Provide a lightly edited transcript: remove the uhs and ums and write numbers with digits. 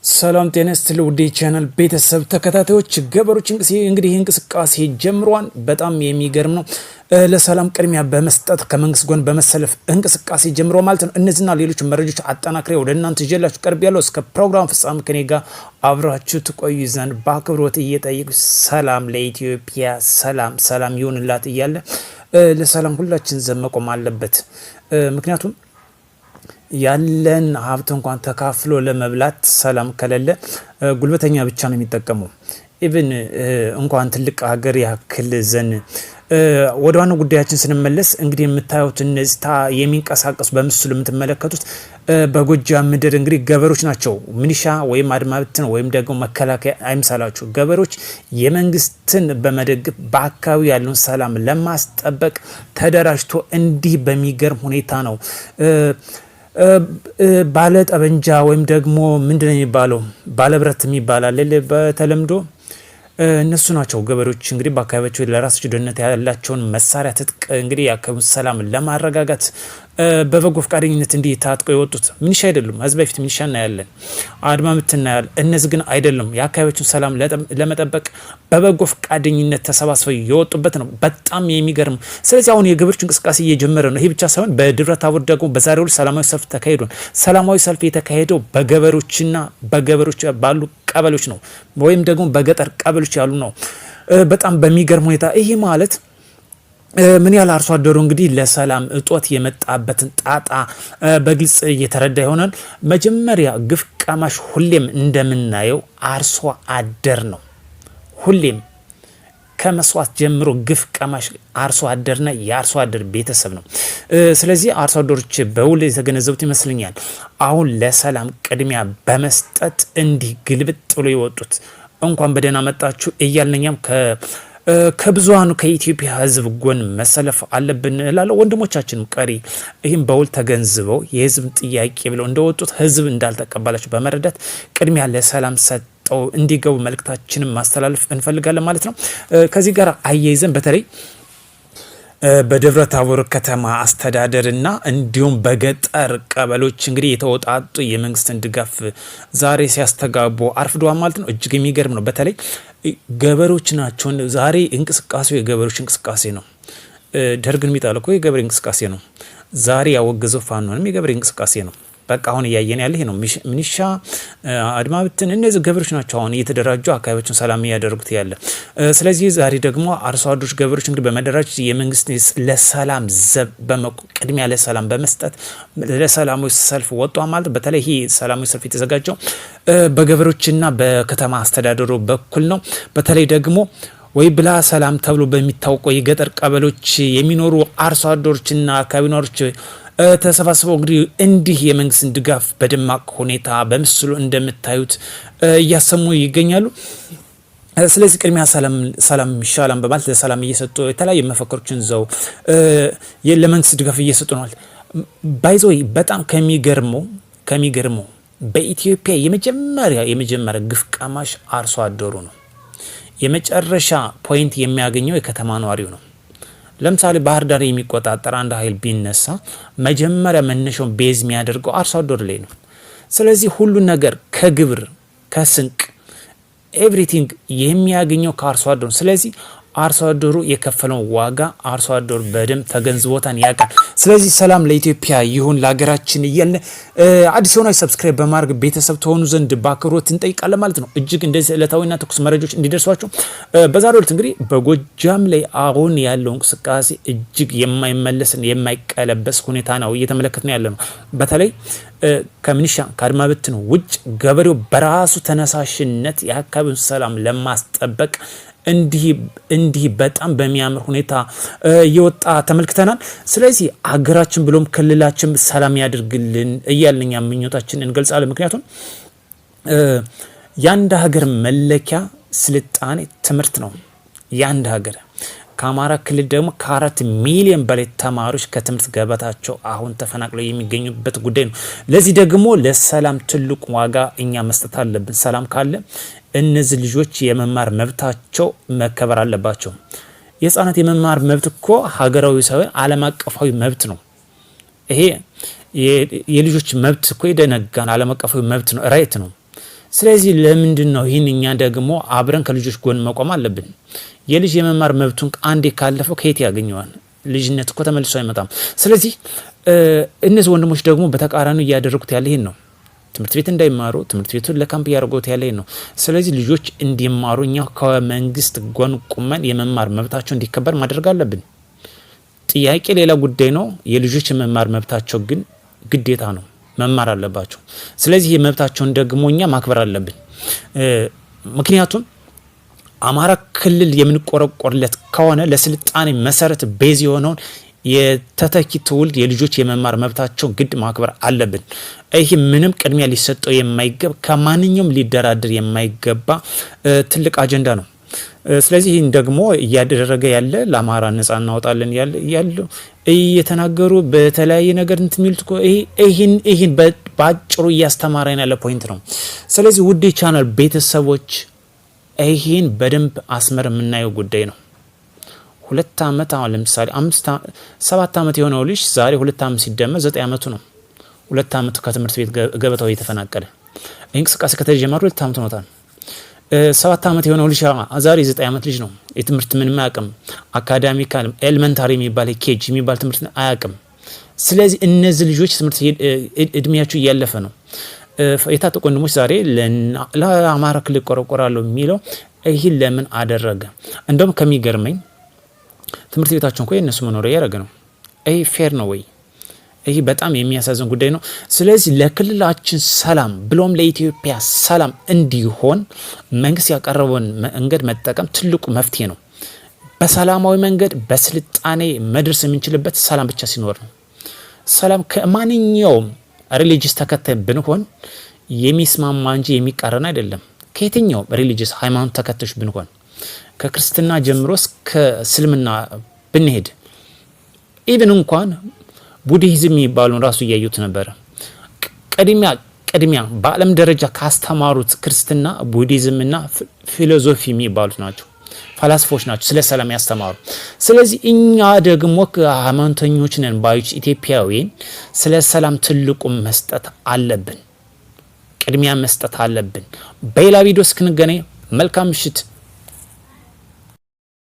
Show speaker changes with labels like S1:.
S1: ሰላም ጤና ይስጥልኝ ውድ ቻናል ቤተሰብ ተከታታዮች ገበሮች እንግዲህ እንቅስቃሴ ጀምሯል። በጣም የሚገርም ነው። ለሰላም ቅድሚያ በመስጠት ከመንግስት ጎን በመሰለፍ እንቅስቃሴ ጀምሮ ማለት ነው። እነዚህና ሌሎች መረጃዎች አጠናክሬ ወደ እናንተ ይዤላችሁ ቀርብ ያለው እስከ ፕሮግራም ፍጻሜ ከኔ ጋር አብራችሁ ትቆዩ ዘንድ በአክብሮት እየጠየቁ ሰላም ለኢትዮጵያ ሰላም ይሁንላት እያለ ለሰላም ሁላችን ዘመቆም አለበት። ምክንያቱም ያለን ሀብት እንኳን ተካፍሎ ለመብላት ሰላም ከሌለ ጉልበተኛ ብቻ ነው የሚጠቀመው። ኢቭን እንኳን ትልቅ ሀገር ያክል ዘን ወደ ዋናው ጉዳያችን ስንመለስ እንግዲህ የምታዩት እነዚህ የሚንቀሳቀሱ በምስሉ የምትመለከቱት በጎጃም ምድር እንግዲህ ገበሮች ናቸው። ሚሊሻ ወይም አድማ ብተና ወይም ደግሞ መከላከያ አይምሰላችሁ። ገበሮች የመንግስትን በመደገፍ በአካባቢው ያለውን ሰላም ለማስጠበቅ ተደራጅቶ እንዲህ በሚገርም ሁኔታ ነው ባለ ጠበንጃ ወይም ደግሞ ምንድነው የሚባለው ባለብረት የሚባላል በተለምዶ እነሱ ናቸው ገበሬዎች እንግዲህ በአካባቢያቸው ለራሳቸው ደህንነት ያላቸውን መሳሪያ ትጥቅ እንግዲህ የአካባቢውን ሰላም ለማረጋጋት በበጎ ፈቃደኝነት እንዲህ ታጥቀው የወጡት። ሚሊሻ አይደሉም። ህዝብ በፊት ሚሊሻ እናያለን፣ አድማ ብተና እናያለን። እነዚህ ግን አይደሉም። የአካባቢያቸውን ሰላም ለመጠበቅ በበጎ ፈቃደኝነት ተሰባስበው የወጡበት ነው። በጣም የሚገርም። ስለዚህ አሁን የገበሬዎች እንቅስቃሴ እየጀመረ ነው። ይሄ ብቻ ሳይሆን በደብረ ታቦር ደግሞ በዛሬው ዕለት ሰላማዊ ሰልፍ ተካሂዷል። ሰላማዊ ሰልፍ የተካሄደው በገበሬዎችና በገበሬዎች ባሉ ቀበሌዎች ነው፣ ወይም ደግሞ በገጠር ቀበሌዎች ያሉ ነው። በጣም በሚገርም ሁኔታ ይሄ ማለት ምን ያህል አርሶ አደሩ እንግዲህ ለሰላም እጦት የመጣበትን ጣጣ በግልጽ እየተረዳ ይሆናል። መጀመሪያ ግፍ ቀማሽ ሁሌም እንደምናየው አርሶ አደር ነው። ሁሌም ከመስዋዕት ጀምሮ ግፍ ቀማሽ አርሶ አደርና የአርሶ አደር ቤተሰብ ነው። ስለዚህ አርሶ አደሮች በውል የተገነዘቡት ይመስለኛል። አሁን ለሰላም ቅድሚያ በመስጠት እንዲህ ግልብጥ ብሎ የወጡት እንኳን በደህና መጣችሁ እያልነኛም ከብዙሃኑ ከኢትዮጵያ ሕዝብ ጎን መሰለፍ አለብን እላለሁ። ወንድሞቻችንም ቀሪ ይህም በውል ተገንዝበው የሕዝብ ጥያቄ ብለው እንደወጡት ሕዝብ እንዳልተቀበላቸው በመረዳት ቅድሚያ ለሰላም ሰጠው እንዲገቡ መልእክታችንን ማስተላለፍ እንፈልጋለን ማለት ነው። ከዚህ ጋር አያይዘን በተለይ በደብረ ታቦር ከተማ አስተዳደርና እንዲሁም በገጠር ቀበሌዎች እንግዲህ የተወጣጡ የመንግስትን ድጋፍ ዛሬ ሲያስተጋቡ አርፍደዋል ማለት ነው። እጅግ የሚገርም ነው። በተለይ ገበሬዎች ናቸው። ዛሬ እንቅስቃሴው የገበሬዎች እንቅስቃሴ ነው። ደርግን የሚጣል እኮ የገበሬ እንቅስቃሴ ነው። ዛሬ ያወገዘው ፋኖንም የገበሬ እንቅስቃሴ ነው። በቃ አሁን እያየን ያለ ይሄ ነው። ሚሊሻ አድማ ብተና እነዚህ ገበሬዎች ናቸው አሁን እየተደራጁ አካባቢዎችን ሰላም እያደረጉት ያለ። ስለዚህ ዛሬ ደግሞ አርሶ አደሮች ገበሬዎች እንግዲህ በመደራጀት የመንግስት ለሰላም ዘብ ቅድሚያ ለሰላም በመስጠት ለሰላማዊ ሰልፍ ወጧ ማለት። በተለይ ይሄ ሰላማዊ ሰልፍ የተዘጋጀው በገበሬዎችና በከተማ አስተዳደሩ በኩል ነው። በተለይ ደግሞ ወይ ብላ ሰላም ተብሎ በሚታወቀው የገጠር ቀበሌዎች የሚኖሩ አርሶ አደሮችና አካባቢ ነዋሪዎች ተሰባስበው እንግዲህ እንዲህ የመንግስትን ድጋፍ በደማቅ ሁኔታ በምስሉ እንደምታዩት እያሰሙ ይገኛሉ። ስለዚህ ቅድሚያ ሰላም ይሻላል በማለት ለሰላም እየሰጡ የተለያዩ መፈክሮችን ዘው ለመንግስት ድጋፍ እየሰጡ ነው። ባይዘው በጣም ከሚገርመው በኢትዮጵያ የመጀመሪያ ግፍ ቀማሽ አርሶ አደሩ ነው። የመጨረሻ ፖይንት የሚያገኘው የከተማ ነዋሪው ነው። ለምሳሌ ባህር ዳር የሚቆጣጠር አንድ ኃይል ቢነሳ መጀመሪያ መነሻውን ቤዝ የሚያደርገው አርሶ አደሩ ላይ ነው። ስለዚህ ሁሉ ነገር ከግብር ከስንቅ ኤቭሪቲንግ የሚያገኘው ከአርሶ አደሩ። ስለዚህ አርሶ አደሩ የከፈለው ዋጋ አርሶ አደሩ በደንብ ተገንዝቦታን ያውቃል። ስለዚህ ሰላም ለኢትዮጵያ ይሁን ለሀገራችን እያለ አዲስ ሆናችሁ ሰብስክራይብ በማድረግ ቤተሰብ ተሆኑ ዘንድ በአክብሮት እንጠይቃለን ማለት ነው። እጅግ እንደዚህ ዕለታዊና ትኩስ መረጃዎች እንዲደርሷቸው በዛሬው ዕለት እንግዲህ በጎጃም ላይ አሁን ያለው እንቅስቃሴ እጅግ የማይመለስን የማይቀለበስ ሁኔታ ነው እየተመለከትን ያለ ነው። በተለይ ከሚሊሻ ከአድማ ብተና ውጭ ገበሬው በራሱ ተነሳሽነት የአካባቢውን ሰላም ለማስጠበቅ እንዲህ በጣም በሚያምር ሁኔታ እየወጣ ተመልክተናል። ስለዚህ አገራችን ብሎም ክልላችን ሰላም ያድርግልን እያልን እኛ ምኞታችንን እንገልጻለን። ምክንያቱም የአንድ ሀገር መለኪያ ስልጣኔ ትምህርት ነው። የአንድ ሀገር ከአማራ ክልል ደግሞ ከ4 ሚሊዮን በላይ ተማሪዎች ከትምህርት ገበታቸው አሁን ተፈናቅለው የሚገኙበት ጉዳይ ነው። ለዚህ ደግሞ ለሰላም ትልቅ ዋጋ እኛ መስጠት አለብን። ሰላም ካለ እነዚህ ልጆች የመማር መብታቸው መከበር አለባቸው። የህፃናት የመማር መብት እኮ ሀገራዊ ሳይሆን ዓለም አቀፋዊ መብት ነው። ይሄ የልጆች መብት እኮ የደነጋን ዓለም አቀፋዊ መብት ነው፣ ራይት ነው። ስለዚህ ለምንድን ነው ይህን እኛ ደግሞ አብረን ከልጆች ጎን መቆም አለብን። የልጅ የመማር መብቱን አንዴ ካለፈው ከየት ያገኘዋል? ልጅነት እኮ ተመልሶ አይመጣም። ስለዚህ እነዚህ ወንድሞች ደግሞ በተቃራኒው እያደረጉት ያለ ይሄን ነው። ትምህርት ቤት እንዳይማሩ ትምህርት ቤቱን ለካምፕ እያደረጉት ያለ ይሄን ነው። ስለዚህ ልጆች እንዲማሩ እኛ ከመንግስት ጎን ቁመን የመማር መብታቸው እንዲከበር ማድረግ አለብን። ጥያቄ ሌላ ጉዳይ ነው። የልጆች የመማር መብታቸው ግን ግዴታ ነው፣ መማር አለባቸው። ስለዚህ የመብታቸውን ደግሞ እኛ ማክበር አለብን። ምክንያቱም አማራ ክልል የምንቆረቆርለት ከሆነ ለስልጣኔ መሰረት ቤዝ የሆነውን የተተኪ ትውልድ የልጆች የመማር መብታቸው ግድ ማክበር አለብን። ይህ ምንም ቅድሚያ ሊሰጠው የማይገባ ከማንኛውም ሊደራደር የማይገባ ትልቅ አጀንዳ ነው። ስለዚህ ይህን ደግሞ እያደረገ ያለ ለአማራ ነጻ እናወጣለን ያሉ እየተናገሩ በተለያየ ነገር እንትን የሚሉት ይህን በአጭሩ እያስተማረን ያለ ፖይንት ነው። ስለዚህ ውድ ቻናል ቤተሰቦች ይህን በደንብ አስመር የምናየው ጉዳይ ነው። 2 ዓመት አሁን ለምሳሌ 7 ዓመት የሆነው ልጅ ዛሬ 2 ዓመት ሲደመር 9 ዓመቱ ነው። 2 ዓመት ከትምህርት ቤት ገበታው የተፈናቀለ እንቅስቃሴ ከተጀመረ 2 ዓመት ሆኖታል። 7 ዓመት የሆነው ልጅ ዛሬ 9 ዓመት ልጅ ነው። የትምህርት ምንም አያውቅም። አካዳሚካል ኤሌመንታሪ የሚባል ኬጅ የሚባል ትምህርት አያውቅም። ስለዚህ እነዚህ ልጆች ትምህርት እድሜያቸው እያለፈ ነው። የታጠቁ ወንድሞች ዛሬ ለአማራ ክልል ቆረቆራለሁ የሚለው ይህን ለምን አደረገ? እንደውም ከሚገርመኝ ትምህርት ቤታቸውን እኮ የእነሱ መኖሪያ ያደረገ ነው። ይህ ፌር ነው ወይ? ይህ በጣም የሚያሳዝን ጉዳይ ነው። ስለዚህ ለክልላችን ሰላም ብሎም ለኢትዮጵያ ሰላም እንዲሆን መንግስት ያቀረበውን መንገድ መጠቀም ትልቁ መፍትሄ ነው። በሰላማዊ መንገድ በስልጣኔ መድረስ የምንችልበት ሰላም ብቻ ሲኖር ነው። ሰላም ከማንኛውም ሪሊጂየስ ተከታይ ብንሆን የሚስማማ እንጂ የሚቃረን አይደለም። ከየትኛውም ሪሊጂየስ ሃይማኖት ተከታዮች ብንሆን ከክርስትና ጀምሮ እስከ እስልምና ብንሄድ ኢቭን እንኳን ቡዲዝም የሚባሉን ራሱ እያዩት ነበር። ቅድሚያ በዓለም ደረጃ ካስተማሩት ክርስትና ቡዲዝምና ፊሎዞፊ የሚባሉት ናቸው፣ ፈላስፎች ናቸው ስለ ሰላም ያስተማሩ። ስለዚህ እኛ ደግሞ ሃይማኖተኞች ነን ባዮች ኢትዮጵያውያን ስለ ሰላም ትልቁ መስጠት አለብን፣ ቅድሚያ መስጠት አለብን። በሌላ ቪዲዮ እስክንገናኝ መልካም ምሽት።